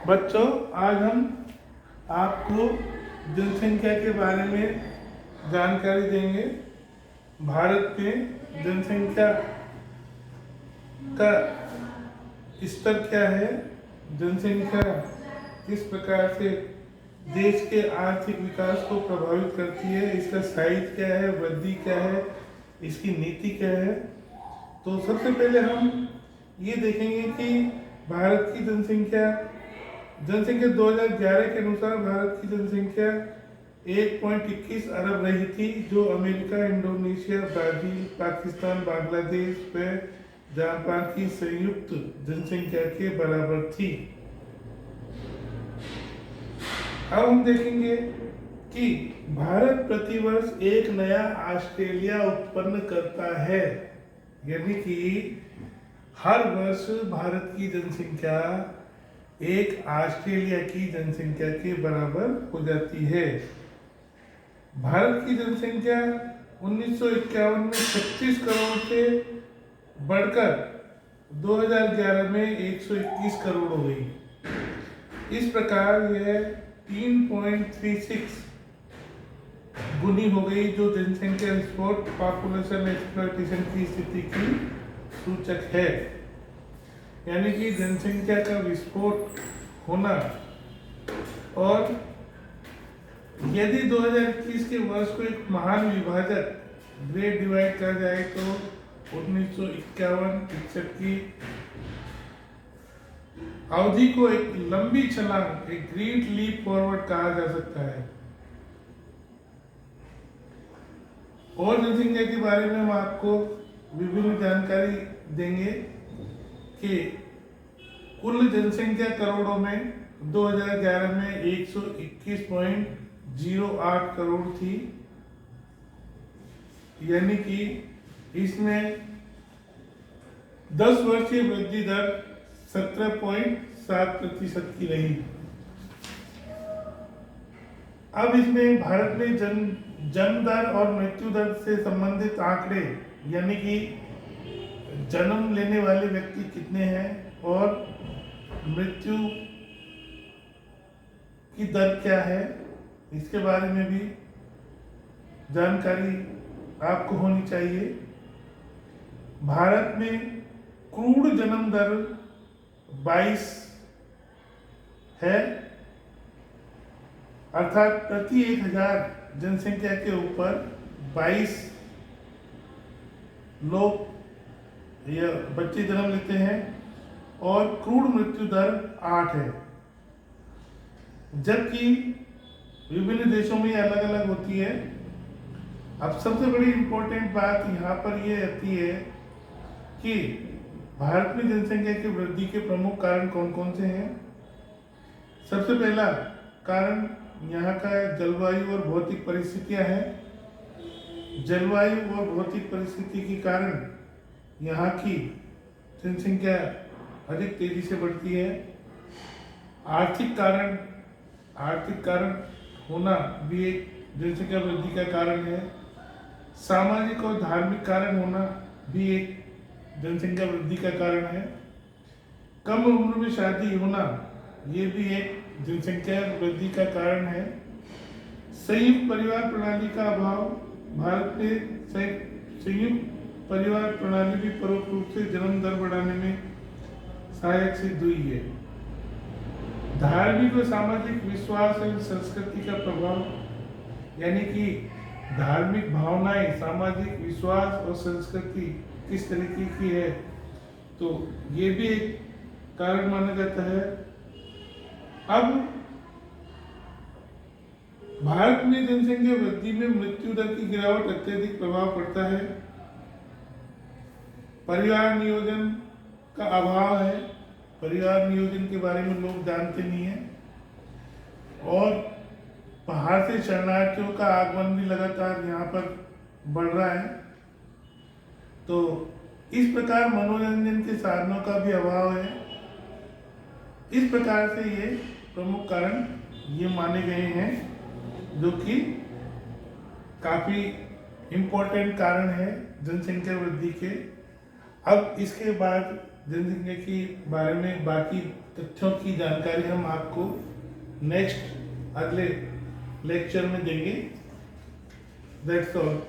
बच्चों, आज हम आपको जनसंख्या के बारे में जानकारी देंगे। भारत में जनसंख्या का स्तर क्या है, जनसंख्या किस प्रकार से देश के आर्थिक विकास को प्रभावित करती है, इसका साइज क्या है, वृद्धि क्या है, इसकी नीति क्या है। तो सबसे पहले हम ये देखेंगे कि भारत की जनसंख्या 2011 के अनुसार भारत की जनसंख्या 1.21 अरब रही थी, जो America, Indonesia, Brazil, Pakistan, Bangladesh व जापान की संयुक्त जनसंख्या के बराबर थी। अब हम देखेंगे कि भारत प्रतिवर्ष एक नया ऑस्ट्रेलिया उत्पन्न करता है, यानी कि हर वर्ष भारत की जनसंख्या एक ऑस्ट्रेलिया की जनसंख्या के बराबर हो जाती है। भारत की जनसंख्या 1951 में 36 करोड़ से बढ़कर 2011 में 121 करोड़ हो गई। इस प्रकार यह 3.36 गुनी हो गई, जो जनसंख्या विस्फोट, पॉपुलेशन एक्सप्लॉयटेशन की स्थिति की सूचक है। यानी कि जनसंख्या का विस्फोट होना। और यदि 2021 के वर्ष को एक महान विभाजक ग्रेट डिवाइड कहा जाए तो 1951-61 की अवधि को एक लंबी छलांग, एक ग्रेट लीप फॉरवर्ड कहा जा सकता है। और जनसंख्या के बारे में हम आपको विभिन्न जानकारी देंगे कि कुल जनसंख्या करोड़ों में 2011 में 121.08 करोड़ थी, यानी कि इसमें 10 वर्षीय वृद्धि दर 17.7% की रही। अब इसमें भारत में जन्म दर और मृत्यु दर से संबंधित आंकड़े, यानी कि जन्म लेने वाले व्यक्ति कितने हैं और मृत्यु की दर क्या है, इसके बारे में भी जानकारी आपको होनी चाहिए। भारत में क्रूड जन्म दर 22 है, अर्थात प्रति 1000 जनसंख्या के ऊपर 22 लोग या बच्चे जन्म लेते हैं, और क्रूड मृत्यु दर 8 है। जबकि विभिन्न देशों में अलग अलग होती है। अब सबसे बड़ी इंपॉर्टेंट बात यहाँ पर ये आती है कि भारत में जनसंख्या की वृद्धि के प्रमुख कारण कौन कौन से हैं। सबसे पहला कारण यहाँ का जलवायु और भौतिक परिस्थितियाँ हैं। जलवायु और भौतिक परिस्थिति के कारण यहाँ की जनसंख्या अधिक तेजी से बढ़ती है। आर्थिक कारण होना भी एक जनसंख्या वृद्धि का कारण है। सामाजिक और धार्मिक कारण होना भी एक जनसंख्या वृद्धि का कारण है। कम उम्र में शादी होना, ये भी एक जनसंख्या वृद्धि का कारण है। संयुक्त परिवार प्रणाली का अभाव, भारत में संयुक्त परिवार प्रणाली भी परोक्ष रूप से जन्म दर बढ़ाने में सहायक सिद्ध हुई है। धार्मिक और सामाजिक विश्वास एवं संस्कृति का प्रभाव, यानी कि धार्मिक भावनाएं, सामाजिक विश्वास और संस्कृति किस तरीके की है, तो ये भी एक कारण माना जाता है। अब भारत में जनसंख्या वृद्धि में मृत्यु दर की गिरावट अत्यधिक प्रभाव पड़ता है। परिवार नियोजन का अभाव है। परिवार नियोजन के बारे में लोग जानते नहीं हैं। और बाहर से शरणार्थियों का आगमन भी लगातार यहाँ पर बढ़ रहा है। तो इस प्रकार मनोरंजन के साधनों का भी अभाव है। इस प्रकार से ये प्रमुख कारण ये माने गए हैं, जो कि काफी इम्पोर्टेंट कारण है जनसंख्या वृद्धि के। अब इसके बाद जनसंख्या के बारे में बाकी तथ्यों की जानकारी हम आपको नेक्स्ट अगले लेक्चर में देंगे। That's all.